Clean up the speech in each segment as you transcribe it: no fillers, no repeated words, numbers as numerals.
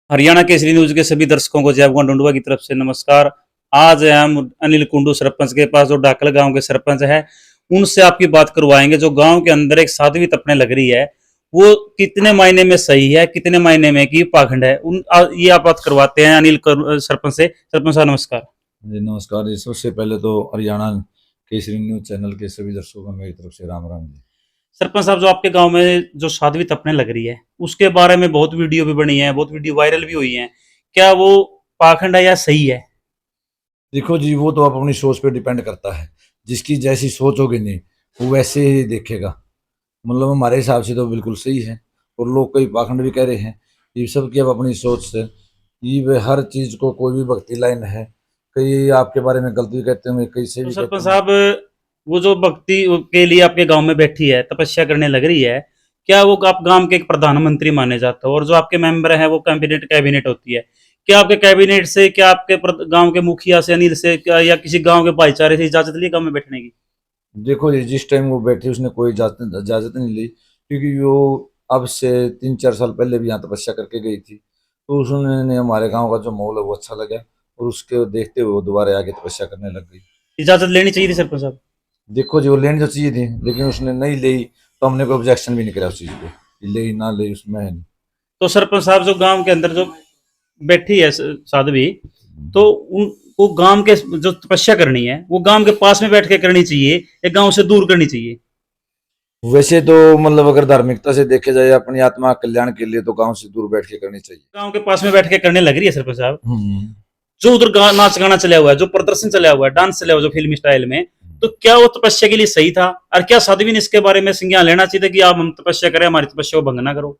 Haryana Kesari news के सभी दर्शकों को जय भगवान डुंडुआ की तरफ से नमस्कार। आज हम अनिल कुंडू सरपंच के पास, जो डाकल गांव के सरपंच है, उनसे आपकी बात करवाएंगे। जो गांव के अंदर एक साध्वी तपने लग रही है, वो कितने मायने में सही है, कितने मायने में कि पाखंड है, ये आप बात करवाते हैं सरपंच से। सरपंच साहब नमस्कार। जी नमस्कार जी। सबसे पहले तो हरियाणा केसरी न्यूज चैनल के सभी दर्शकों को मेरी तरफ से राम राम जी। सरपंच साहब, जो आपके गांव में जो साध्वी तपने लग रही है, उसके बारे में बहुत वीडियो भी बनी है, बहुत वीडियो वायरल भी हुई है। क्या वो पाखंड है या सही है? देखो जी, वो तो आप अपनी सोच पे डिपेंड करता है। जिसकी जैसी सोच होगी नहीं, वो वैसे ही देखेगा। मतलब हमारे हिसाब से तो बिल्कुल सही है, और लोग कई पाखंड भी कह रहे हैं। ये सब की अब अपनी सोच से ये वे हर चीज को कोई भी भक्ति लाइन है। कई आपके बारे में गलत भी कहते होंगे, कई सही तो भी सरपंच कहते होंगे। साहब, वो जो भक्ति के लिए आपके गांव में बैठी है, तपस्या करने लग रही है, क्या वो आप गांव के एक प्रधानमंत्री माने जाते हो? और जो आपके मेंबर हैं, वो कैबिनेट कैबिनेट होती है, क्या आपके कैबिनेट से, क्या आपके गांव के मुखिया से, अनिल से, क्या या किसी गांव के भाईचारे से इजाजत ली गांव में बैठने की? देखो जी, जिस टाइम वो बैठी उसने कोई इजाजत इजाजत नहीं ली, क्योंकि वो अब से 3-4 साल पहले भी यहाँ तपस्या करके गई थी। तो उसने हमारे गांव का जो माहौल है वो अच्छा लगा, और उसके देखते हुए वो दोबारा आगे तपस्या करने लग गई। इजाजत लेनी चाहिए थी सरपंच साहब। देखो जी, वो लेनी तो चाहिए थी, लेकिन उसने नहीं ली। तो हमने कोई ऑब्जेक्शन भी नहीं करा उस चीज पे, ले ना ले उसमें है नहीं। तो सरपंच साहब, जो गांव के अंदर जो बैठी है साध्वी, तो उनको गांव के जो तपस्या करनी है, वो गांव के पास में बैठ के करनी चाहिए या गांव से दूर करनी चाहिए? वैसे तो मतलब अगर धार्मिकता से देखे जाए, अपनी आत्मा कल्याण के लिए, तो गांव से दूर बैठ के करनी चाहिए। गांव के पास में बैठ के करने लग रही है सरपंच साहब। हम्म। जो उधर नाच गाना चला हुआ है, जो प्रदर्शन चला हुआ है, डांस चला हुआ है, जो फिल्मी स्टाइल में, तो क्या वो तपस्या के लिए सही था? और क्या साध्वी ने इसके बारे में संज्ञान लेना चाहिए था कि आप हम तपस्या करें, हमारी तपस्या को भंग ना करो?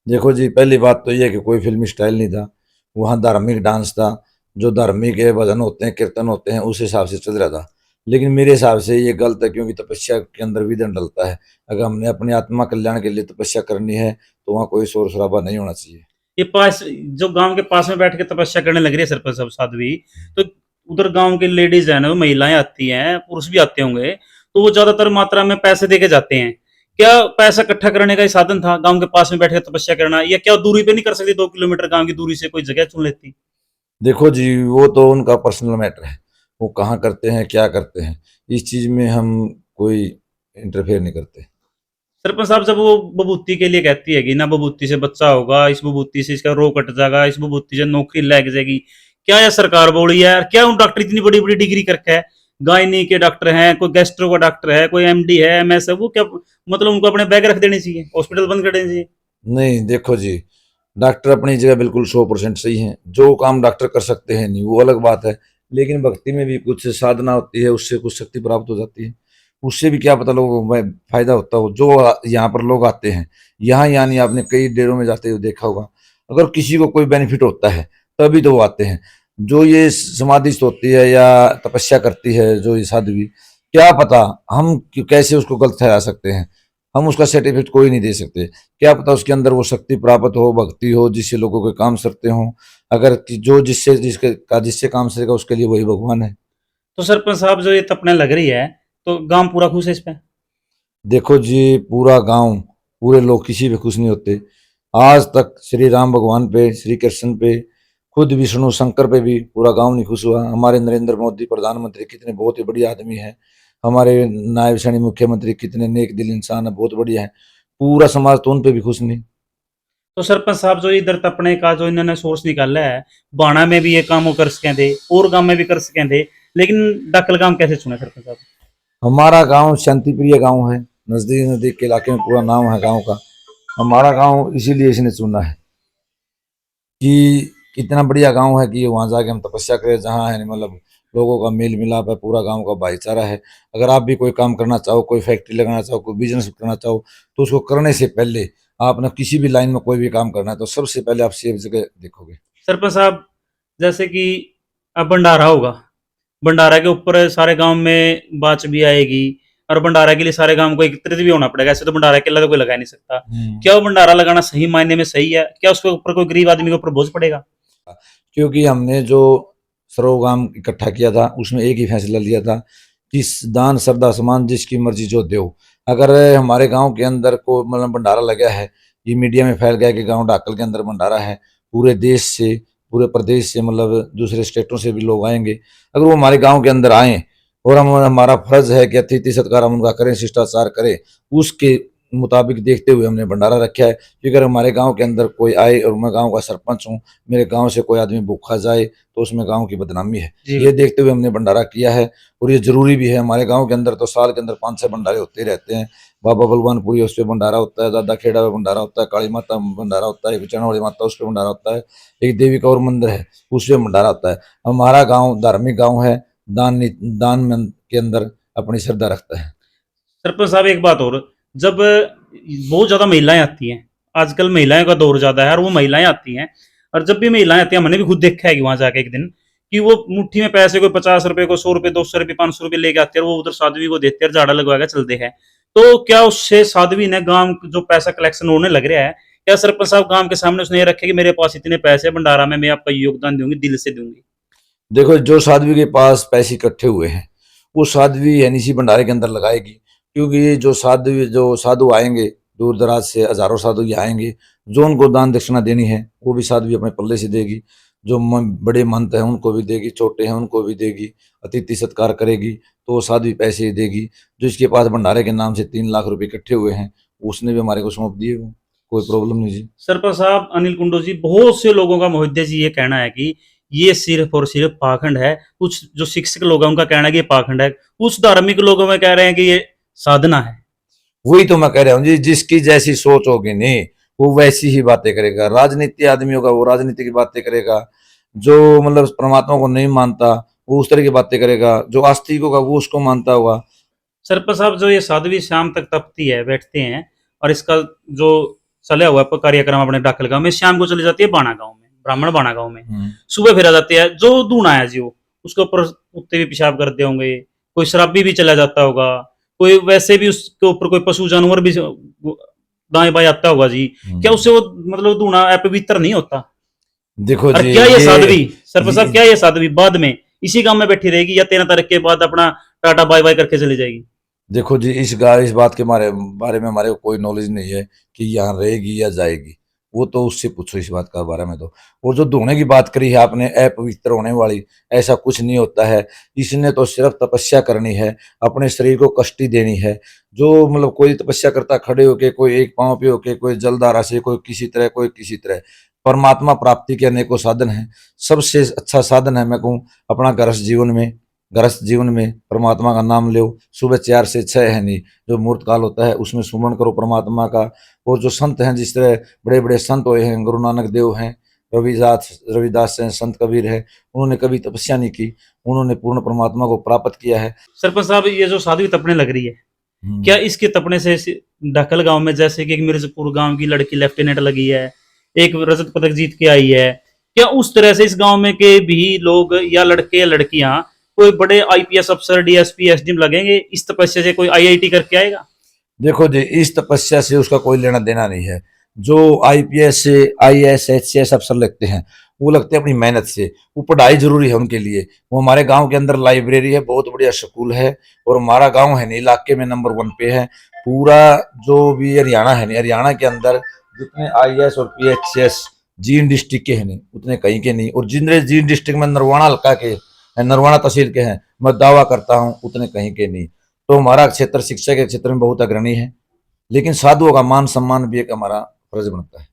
देखो जी, पहली बात तो ये है कि कोई फिल्मी स्टाइल नहीं था। वहाँ धार्मिक डांस था। जो धार्मिक है, भजन होते हैं, कीर्तन होते हैं, उस हिसाब से चल रहा था। लेकिन मेरे हिसाब से ये गलत है, क्योंकि तपस्या के अंदर विधन डलता है। अगर हमने अपनी आत्मा कल्याण के लिए तपस्या करनी है, तो वहाँ कोई शोर शराबा नहीं होना चाहिए। ये पास, जो गांव के पास में बैठ के तपस्या करने लग रही है सरपंच साहब साध्वी, तो उधर गांव के लेडीज है ना, महिलाएं आती हैं, पुरुष भी आते होंगे, तो वो ज्यादातर मात्रा में पैसे दे के जाते हैं। क्या पैसा इकट्ठा करने का ही साधन था गांव के पास में बैठ के तपस्या करना, या क्या दूरी पे नहीं कर सकती? 2 किलोमीटर गांव की दूरी से कोई जगह चुन लेती? देखो जी, वो तो उनका पर्सनल मैटर है। वो कहाँ करते हैं, क्या करते हैं, इस चीज में हम कोई इंटरफेयर नहीं करते। सरपंच साहब, जब वो बबूती के लिए कहती है कि ना, बबूती से बच्चा होगा, इस बबूती से इसका रो कट जाएगा, इस बबूती से नौकरी लग जाएगी, क्या यह सरकार बोली है? क्या उन डॉक्टर इतनी बड़ी बड़ी डिग्री करके है, गायनी के डॉक्टर हैं, कोई गैस्ट्रो का डॉक्टर है, कोई एमडी है, एमएस है, वो क्या मतलब उनको अपने बैग रख देनी चाहिए, हॉस्पिटल बंद कर देनी चाहिए? नहीं, देखो जी, डॉक्टर अपनी जगह बिल्कुल 100% सही है। जो काम डॉक्टर कर सकते हैं नहीं, वो अलग बात है। लेकिन भक्ति में भी कुछ साधना होती है, उससे कुछ शक्ति प्राप्त हो जाती है। उससे भी क्या पता लोगों को फायदा होता हो। जो यहाँ पर लोग आते हैं, यहाँ यानी आपने कई डेरों में जाते हुए देखा होगा, अगर किसी को कोई बेनिफिट होता है तभी तो वो आते हैं। जो ये समाधिस्थ होती है या तपस्या करती है जो ये साध्वी, क्या पता हम कैसे उसको गलत ठहरा सकते हैं। हम उसका सर्टिफिकेट कोई नहीं दे सकते। क्या पता उसके अंदर वो शक्ति प्राप्त हो, भक्ति हो, जिससे लोगों के काम सरते हों। अगर जो जिससे काम सरेगा उसके लिए वही भगवान है। तो सरपंच साहब, जो ये तपने लग रही है, तो गांव पूरा खुश है इस पे? देखो जी, पूरा गांव, पूरे लोग किसी पे खुश नहीं होते। आज तक श्री राम भगवान पे, श्री कृष्ण पे, खुद विष्णु शंकर पे भी पूरा गांव नहीं खुश हुआ। हमारे नरेंद्र मोदी प्रधानमंत्री कितने बहुत ही बढ़िया आदमी है। हमारे नायब सैनी मुख्यमंत्री कितने नेक दिल इंसान है, बहुत बढ़िया है। पूरा समाज तो उन पे भी खुश नहीं। तो सरपंच साहब, जो इधर तपने का जो इन्होंने सोर्स निकाला है, बाणा में भी ये काम वो कर सकें थे, और गांव में भी कर सकें थे, लेकिन डकल गांव कैसे चुने सरपंच साहब? हमारा गांव शांति प्रिय गांव है। नजदीक नजदीक के इलाके में पूरा नाम है गांव का। हमारा गांव इसीलिए इसने चुना है कि कितना बढ़िया गांव है कि वहां जाके हम तपस्या करें, जहाँ है मतलब लोगों का मेल मिलाप है, पूरा गांव का भाईचारा है। अगर आप भी कोई काम करना चाहो, कोई फैक्ट्री लगाना चाहो, कोई बिजनेस करना चाहो, तो उसको करने से पहले आपने किसी भी लाइन में कोई भी काम करना है, तो सबसे पहले आप सेफ जगह देखोगे। सरपंच साहब, जैसे कि अब भंडारा होगा, भंडारा के ऊपर सारे गांव में बाच भी आएगी, और भंडारा के लिए सारे गांव को एकत्रित भी होना पड़ेगा। ऐसे तो भंडारा अकेला तो कोई लगा नहीं सकता। क्या वो भंडारा लगाना सही मायने में सही है? क्या उसके ऊपर कोई गरीब आदमी के ऊपर बोझ पड़ेगा? क्योंकि हमने जो सरोगाम इकट्ठा किया था, उसमें एक ही फैसला लिया था कि दान श्रद्धा समान, जिसकी मर्जी जो दो। अगर हमारे गांव के अंदर को मतलब भंडारा लगा है, ये मीडिया में फैल गया कि गांव डाकल के अंदर भंडारा है, पूरे देश से, पूरे प्रदेश से, मतलब दूसरे स्टेटों से भी लोग आएंगे। अगर वो हमारे गांव के अंदर आए और हम हमारा फर्ज है कि अतिथि सत्कार हम उनका करें, शिष्टाचार करें, उसके मुताबिक देखते हुए हमने भंडारा रखा है कि अगर हमारे गांव के अंदर कोई आए और मैं गांव का सरपंच हूं, मेरे गांव से कोई आदमी भूखा जाए तो उसमें गांव की बदनामी है। जी। ये देखते हुए हमने भंडारा किया है और ये जरूरी भी है। हमारे गांव के अंदर तो साल के अंदर 5-6 भंडारे होते ही रहते हैं। बाबा बलवानपुरी उस पर भंडारा होता है, दादा खेड़ा में भंडारा होता है, काली माता में भंडारा होता है, बिचाना वाली माता उस पर भंडारा होता है, एक देवी का और मंदिर है उस पर भंडारा होता है। हमारा गाँव धार्मिक गाँव है, दान में के अंदर अपनी श्रद्धा रखता है। सरपंच साहब एक बात और, जब बहुत ज्यादा महिलाएं आती हैं, आजकल महिलाओं का दौर ज्यादा है और वो महिलाएं आती हैं, और जब भी महिलाएं आती हैं, मैंने भी खुद देखा है कि वहां जाके एक दिन कि वो मुट्ठी में पैसे कोई 50 रुपए को, 100 रुपए, 200 रुपए, 500 रुपए लेके आते हैं और वो उधर साध्वी को देते हैं, झाड़ा लगवा के चलते हैं। तो क्या उससे साध्वी ने गांव जो पैसा कलेक्शन होने लग रहा है, क्या सरपंच साहब गांव के सामने उसने ये रखे कि मेरे पास इतने पैसे भंडारा में, मैं आपका योगदान दूंगी, दिल से दूंगी? देखो, जो साध्वी के पास पैसे इकट्ठे हुए हैं वो साध्वी एनईसी भंडारे के अंदर लगाएगी, क्योंकि ये जो साधु आएंगे दूर दराज से, हजारों साधु ये आएंगे, जो उनको दान दक्षिणा देनी है वो भी साध्वी अपने पल्ले से देगी। जो बड़े महंत हैं उनको भी देगी, छोटे हैं उनको भी देगी, अतिथि सत्कार करेगी तो वो साध्वी पैसे ही देगी। जो इसके पास भंडारे के नाम से 3 लाख रुपए इकट्ठे हुए हैं उसने भी हमारे को सौंप दिए, वो कोई प्रॉब्लम नहीं जी। सरपंच साहब अनिल कुंडू जी, बहुत से लोगों का मोहिद्दे जी ये कहना है कि ये सिर्फ और सिर्फ पाखंड है। कुछ जो शिक्षक लोग हैं उनका कहना है कि ये पाखंड है, कुछ धार्मिक लोगों में कह रहे हैं कि ये साधना है। वही तो मैं कह रहा हूँ जी, जिसकी जैसी सोच होगी नहीं वो वैसी ही बातें करेगा। राजनीति आदमी होगा वो राजनीति की बातें करेगा, जो मतलब परमात्मा को नहीं मानता वो उस तरह की बातें करेगा, जो आस्तिक होगा वो उसको मानता होगा। सरपंच साहब, जो ये साध्वी शाम तक तपती है, बैठते हैं, और इसका जो चला हुआ है कार्यक्रम अपने डाकल गांव में, शाम को चली जाती है बाणा गांव में, ब्राह्मण बाणा गांव में, सुबह फिर आ जाती है। जो दूना है जी, वो उसके ऊपर कुत्ते भी पेशाब करते होंगे, कोई शराबी भी चला जाता होगा, कोई वैसे भी उसके ऊपर कोई पशु जानवर भी दाएं बाएं आता होगा जी। क्या उससे वो मतलब दूना अपवित्र नहीं होता? देखो और जी, क्या ये साध्वी, सरपंच साहब, ये क्या ये साध्वी बाद में इसी गांव में बैठी रहेगी या 13 तारीख के बाद अपना टाटा बाय बाय करके चली जाएगी? देखो जी, इस बात के बारे में हमारे को कोई नॉलेज नहीं है कि यहाँ रहेगी या जाएगी। वो तो उससे पूछो इस बात का बारे में तो। और जो धोने की बात करी है आपने, अपवित्र होने वाली, ऐसा कुछ नहीं होता है। इसने तो सिर्फ तपस्या करनी है, अपने शरीर को कष्टी देनी है। जो मतलब कोई तपस्या करता खड़े होके, कोई एक पांव पे होके, कोई जलधारा से, कोई किसी तरह, कोई किसी तरह। परमात्मा प्राप्ति के अनेकों साधन है, सबसे अच्छा साधन है मैं कहूँ अपना गृहस्थ जीवन में परमात्मा का नाम लो। सुबह 4 से 6 है नहीं, जो मुहूर्त काल होता है उसमें सुमरण करो परमात्मा का। और जो संत हैं, जिस तरह बड़े बड़े संत हुए हैं, गुरु नानक देव हैं, रविदास हैं, संत कबीर है, उन्होंने कभी तपस्या नहीं की, उन्होंने पूर्ण परमात्मा को प्राप्त किया है। सरपंच साहब, ये जो साध्वी तपने लग रही है, क्या इसके तपने से ढाकल गांव में, जैसे कि एक मिर्जपुर गांव की लड़की लेफ्टिनेंट लगी है, एक रजत पदक जीत के आई है, क्या उस तरह से इस गांव में के भी लोग या लड़के या लड़कियां कोई बड़े आईपीएस अफसर, डीएसपी, एसडीएम लगेंगे इस तपस्या से? कोई आईआईटी करके आएगा? देखो जी, इस तपस्या से उसका कोई लेना देना नहीं है। जो आईपीएस से, आईएएस, एचसीएस अफसर लगते हैं वो लगते हैं अपनी मेहनत से। वो पढ़ाई जरूरी है उनके लिए। वो हमारे गांव के अंदर लाइब्रेरी है, बहुत बढ़िया स्कूल है, और हमारा गांव है नहीं इलाके में नंबर 1 पे है। पूरा जो भी हरियाणा है नहीं, हरियाणा के अंदर जितने आईएएस और पीएचएस जींद डिस्ट्रिक्ट के हैं नहीं उतने कहीं के नहीं, और जितने जींद डिस्ट्रिक्ट में नरवाना हल्का के, नरवाना तहसील के हैं, मैं दावा करता हूँ उतने कहीं के नहीं। तो हमारा क्षेत्र शिक्षा के क्षेत्र में बहुत अग्रणी है, लेकिन साधुओं का मान सम्मान भी एक हमारा फर्ज बनता है।